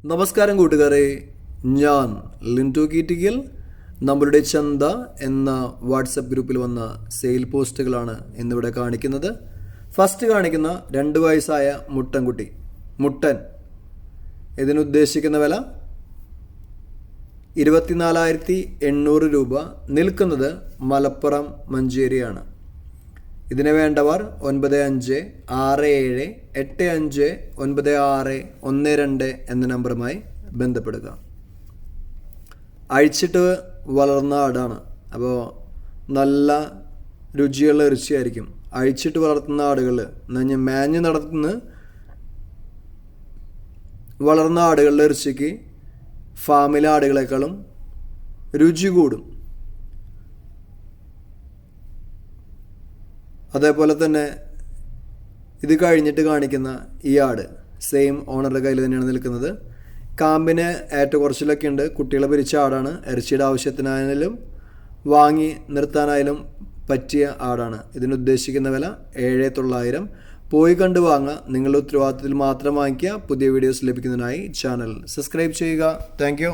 നമസ്കാരം കൂട്ടുകാരെ, ഞാൻ ലിൻറ്റു കീറ്റിക്കൽ. നമ്മളുടെ ചന്ത എന്ന വാട്സപ്പ് ഗ്രൂപ്പിൽ വന്ന സെയിൽ പോസ്റ്റുകളാണ് ഇന്നിവിടെ കാണിക്കുന്നത്. ഫസ്റ്റ് കാണിക്കുന്ന 2 വയസ്സായ മുട്ടൻ. ഇതിനുദ്ദേശിക്കുന്ന വില 24,800 രൂപ. നിൽക്കുന്നത് മലപ്പുറം മഞ്ചേരിയാണ്. ഇതിന് വേണ്ടവർ 9567859612 എന്ന നമ്പറുമായി ബന്ധപ്പെടുക. അഴിച്ചിട്ട് വളർന്ന ആടാണ്, അപ്പോൾ നല്ല രുചിയുള്ള ഇറച്ചിയായിരിക്കും. അഴിച്ചിട്ട് വളർത്തുന്ന ആടുകൾ മേഞ്ഞ് നടത്തുന്ന വളർന്ന ആടുകളുടെ ഇറച്ചിക്ക് ഫാമിലെ ആടുകളെക്കാളും രുചി കൂടും. അതേപോലെ തന്നെ ഇത് കഴിഞ്ഞിട്ട് കാണിക്കുന്ന ഈ ആട് സെയിം ഓണറുടെ കയ്യിൽ തന്നെയാണ് നിൽക്കുന്നത്. കാമ്പിന് ഏറ്റക്കുറച്ചിലൊക്കെ ഉണ്ട്. കുട്ടികളെ പിരിച്ച ആടാണ്. ഇറച്ചിയുടെ ആവശ്യത്തിനായാലും വാങ്ങി നിർത്താനായാലും പറ്റിയ ആടാണ്. ഇതിനുദ്ദേശിക്കുന്ന വില 7,900. പോയി കണ്ടു വാങ്ങുക. നിങ്ങളുടെ ഉത്തരവാദിത്തത്തിൽ മാത്രം വാങ്ങിക്കുക. പുതിയ വീഡിയോസ് ലഭിക്കുന്നതിനായി ചാനൽ സബ്സ്ക്രൈബ് ചെയ്യുക. താങ്ക്